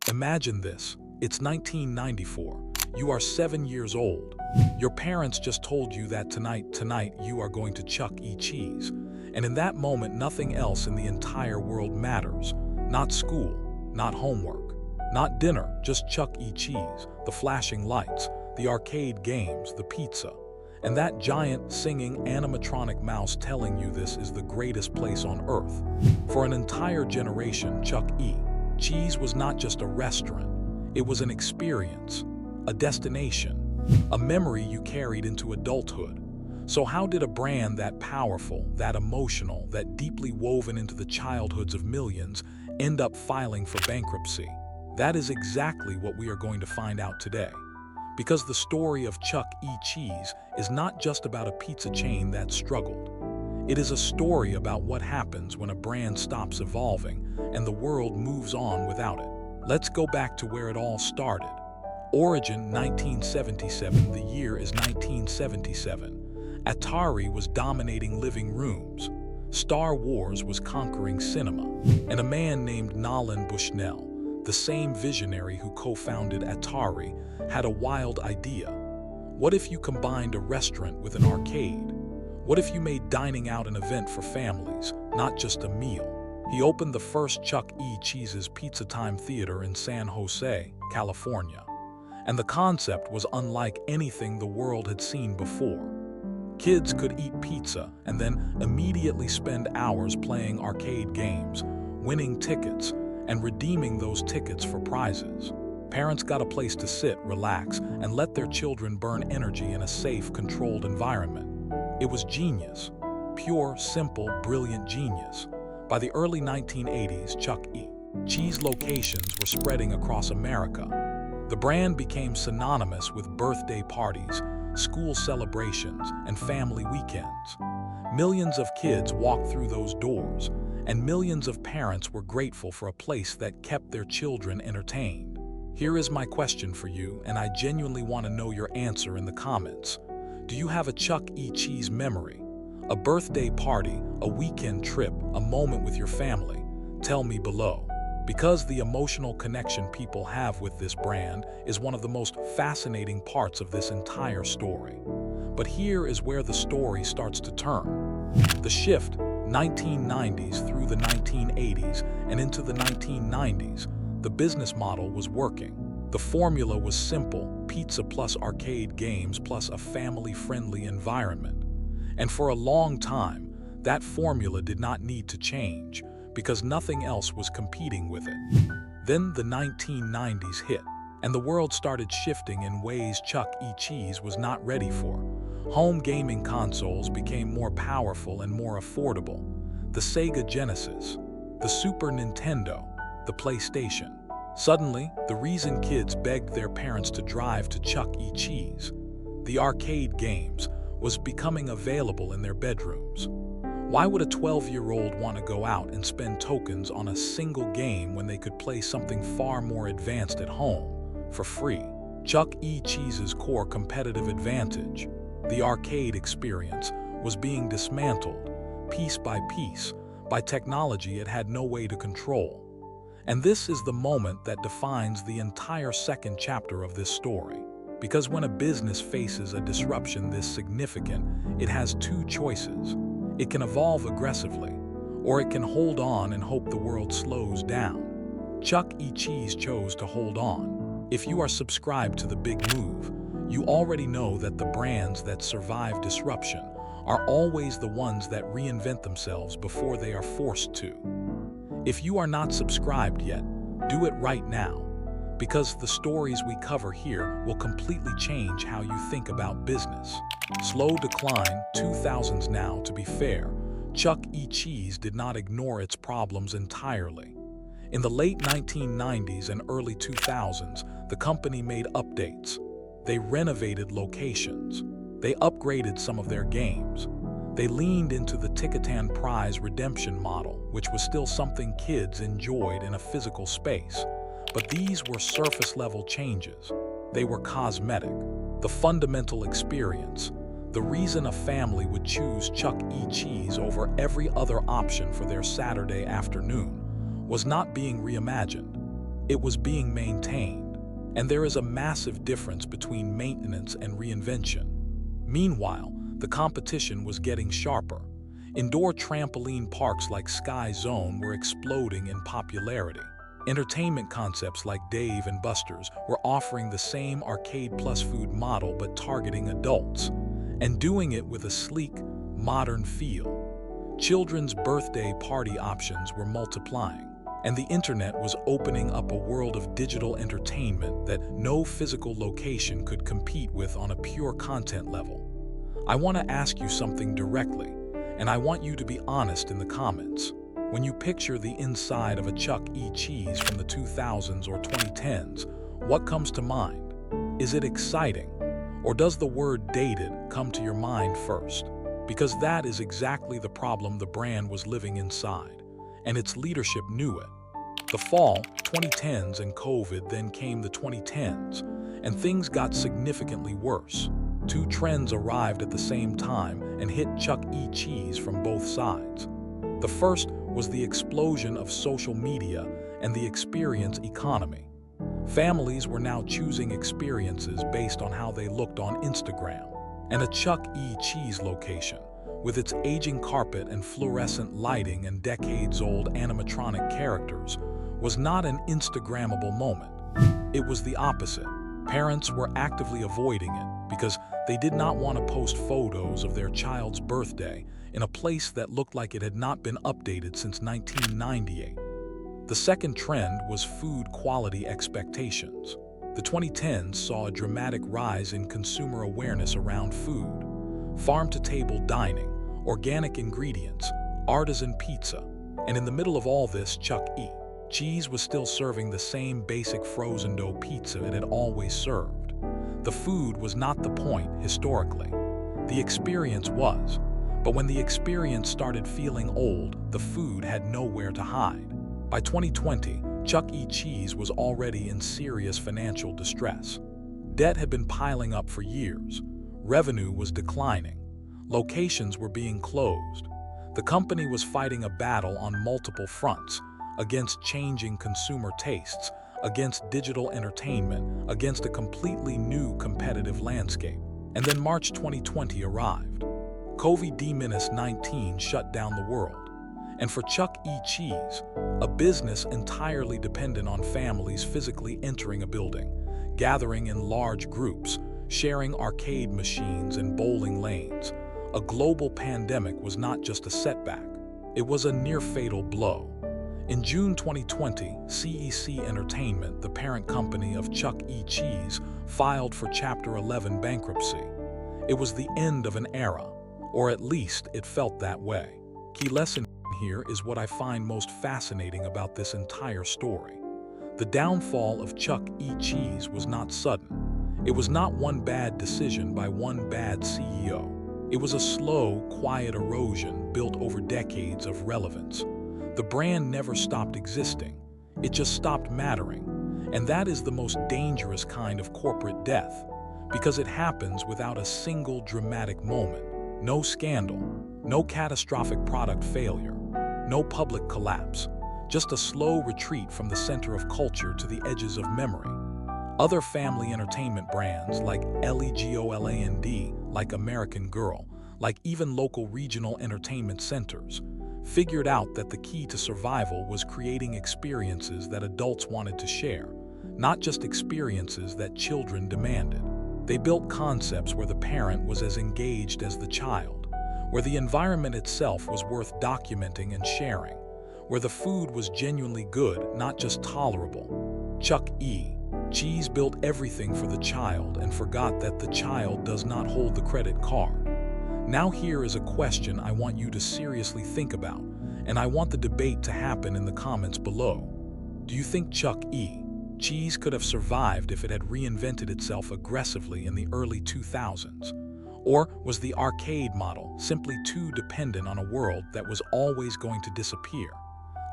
Imagine this. It's 1994. You are 7 years old. Your parents just told you that tonight you are going to Chuck E. Cheese. And in that moment, nothing else in the entire world matters. Not school, not homework, not dinner, just Chuck E. Cheese, the flashing lights, the arcade games, the pizza. And that giant, singing animatronic mouse telling you this is the greatest place on earth. For an entire generation, Chuck E. Cheese was not just a restaurant. It was an experience, a destination, a memory you carried into adulthood. So how did a brand that powerful, that emotional, that deeply woven into the childhoods of millions end up filing for bankruptcy? That is exactly what we are going to find out today. Because the story of Chuck E. Cheese is not just about a pizza chain that struggled. It is a story about what happens when a brand stops evolving and the world moves on without it. Let's go back to where it all started. Origin 1977, the year is 1977. Atari was dominating living rooms. Star Wars was conquering cinema. And a man named Nolan Bushnell, the same visionary who co-founded Atari, had a wild idea. What if you combined a restaurant with an arcade? What if you made dining out an event for families, not just a meal? He opened the first Chuck E. Cheese's Pizza Time Theater in San Jose, California. And the concept was unlike anything the world had seen before. Kids could eat pizza and then immediately spend hours playing arcade games, winning tickets, and redeeming those tickets for prizes. Parents got a place to sit, relax, and let their children burn energy in a safe, controlled environment. It was genius. Pure, simple, brilliant genius. By the early 1980s, Chuck E. Cheese locations were spreading across America. The brand became synonymous with birthday parties, school celebrations, and family weekends. Millions of kids walked through those doors, and millions of parents were grateful for a place that kept their children entertained. Here is my question for you, and I genuinely want to know your answer in the comments. Do you have a Chuck E. Cheese memory? A birthday party, a weekend trip, a moment with your family? Tell me below. Because the emotional connection people have with this brand is one of the most fascinating parts of this entire story. But here is where the story starts to turn. The shift, 1990s through the 1980s and into the 1990s, the business model was working. The formula was simple: pizza plus arcade games plus a family-friendly environment. And for a long time, that formula did not need to change because nothing else was competing with it. Then the 1990s hit, and the world started shifting in ways Chuck E. Cheese was not ready for. Home gaming consoles became more powerful and more affordable. The Sega Genesis, the Super Nintendo, the PlayStation. Suddenly, the reason kids begged their parents to drive to Chuck E. Cheese, the arcade games, was becoming available in their bedrooms. Why would a 12-year-old want to go out and spend tokens on a single game when they could play something far more advanced at home, for free? Chuck E. Cheese's core competitive advantage, the arcade experience, was being dismantled, piece by piece, by technology it had no way to control. And this is the moment that defines the entire second chapter of this story. Because when a business faces a disruption this significant, it has two choices. It can evolve aggressively, or it can hold on and hope the world slows down. Chuck E. Cheese chose to hold on. If you are subscribed to The Big Move, you already know that the brands that survive disruption are always the ones that reinvent themselves before they are forced to. If you are not subscribed yet, do it right now, because the stories we cover here will completely change how you think about business. Slow decline, 2000s now, to be fair. Chuck E. Cheese did not ignore its problems entirely. In the late 1990s and early 2000s, the company made updates. They renovated locations. They upgraded some of their games. They leaned into the Ticketan prize redemption model, which was still something kids enjoyed in a physical space. But these were surface-level changes. They were cosmetic. The fundamental experience, the reason a family would choose Chuck E. Cheese over every other option for their Saturday afternoon, was not being reimagined. it was being maintained. And there is a massive difference between maintenance and reinvention. Meanwhile, the competition was getting sharper. Indoor trampoline parks like Sky Zone were exploding in popularity. Entertainment concepts like Dave and Buster's were offering the same arcade plus food model but targeting adults, and doing it with a sleek, modern feel. Children's birthday party options were multiplying, and the internet was opening up a world of digital entertainment that no physical location could compete with on a pure content level. I want to ask you something directly, and I want you to be honest in the comments. When you picture the inside of a Chuck E. Cheese from the 2000s or 2010s, what comes to mind? Is it exciting? Or does the word dated come to your mind first? Because that is exactly the problem the brand was living inside, and its leadership knew it. The fall 2010s and COVID, then came the 2010s, and things got significantly worse. Two trends arrived at the same time and hit Chuck E. Cheese from both sides. The first was the explosion of social media and the experience economy. Families were now choosing experiences based on how they looked on Instagram. And a Chuck E. Cheese location, with its aging carpet and fluorescent lighting and decades-old animatronic characters, was not an Instagrammable moment. It was the opposite. Parents were actively avoiding it because they did not want to post photos of their child's birthday in a place that looked like it had not been updated since 1998. The second trend was food quality expectations. The 2010s saw a dramatic rise in consumer awareness around food. Farm-to-table dining, organic ingredients, artisan pizza. And in the middle of all this, Chuck E. Cheese was still serving the same basic frozen dough pizza it had always served. The food was not the point historically. The experience was. But when the experience started feeling old, the food had nowhere to hide. By 2020, Chuck E. Cheese was already in serious financial distress. Debt had been piling up for years. Revenue was declining. Locations were being closed. The company was fighting a battle on multiple fronts, against changing consumer tastes, against digital entertainment, against a completely new competitive landscape. And then March 2020 arrived. COVID-19 shut down the world. And for Chuck E. Cheese, a business entirely dependent on families physically entering a building, gathering in large groups, sharing arcade machines and bowling lanes, a global pandemic was not just a setback, it was a near-fatal blow. In June 2020, CEC Entertainment, the parent company of Chuck E. Cheese, filed for Chapter 11 bankruptcy. It was the end of an era, or at least it felt that way. Key lesson here is what I find most fascinating about this entire story. The downfall of Chuck E. Cheese was not sudden. It was not one bad decision by one bad CEO. It was a slow, quiet erosion built over decades of relevance. The brand never stopped existing. It just stopped mattering. And that is the most dangerous kind of corporate death, because it happens without a single dramatic moment. No scandal, no catastrophic product failure, no public collapse, just a slow retreat from the center of culture to the edges of memory. Other family entertainment brands like LEGOLAND, like American Girl, like even local regional entertainment centers, figured out that the key to survival was creating experiences that adults wanted to share, not just experiences that children demanded. They built concepts where the parent was as engaged as the child, where the environment itself was worth documenting and sharing, where the food was genuinely good, not just tolerable. Chuck E. Cheese built everything for the child and forgot that the child does not hold the credit card. Now here is a question I want you to seriously think about, and I want the debate to happen in the comments below. Do you think Chuck E. Cheese could have survived if it had reinvented itself aggressively in the early 2000s? Or was the arcade model simply too dependent on a world that was always going to disappear?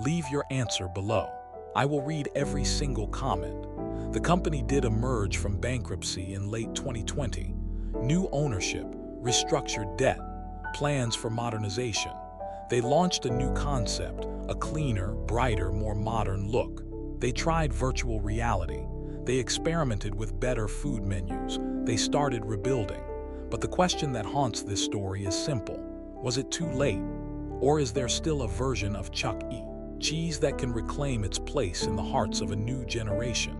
Leave your answer below. I will read every single comment. The company did emerge from bankruptcy in late 2020. New ownership, restructured debt, plans for modernization. They launched a new concept, a cleaner, brighter, more modern look. They tried virtual reality. They experimented with better food menus. They started rebuilding. But the question that haunts this story is simple. Was it too late? Or is there still a version of Chuck E. Cheese that can reclaim its place in the hearts of a new generation?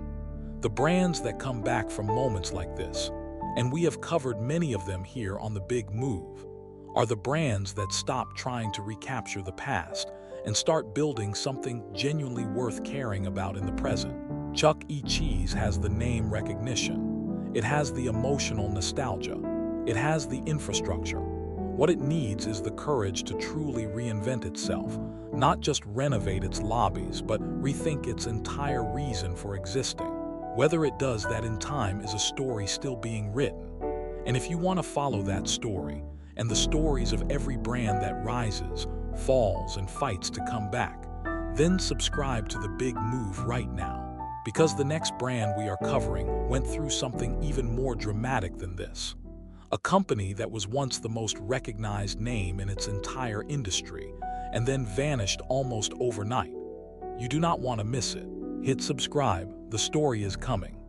The brands that come back from moments like this, and we have covered many of them here on The Big Move, are the brands that stop trying to recapture the past and start building something genuinely worth caring about in the present. Chuck E. Cheese has the name recognition. It has the emotional nostalgia. It has the infrastructure. What it needs is the courage to truly reinvent itself, not just renovate its lobbies, but rethink its entire reason for existing. Whether it does that in time is a story still being written. And if you want to follow that story, and the stories of every brand that rises, falls, and fights to come back, then subscribe to The Big Move right now. Because the next brand we are covering went through something even more dramatic than this. A company that was once the most recognized name in its entire industry, and then vanished almost overnight. You do not want to miss it. Hit subscribe, the story is coming.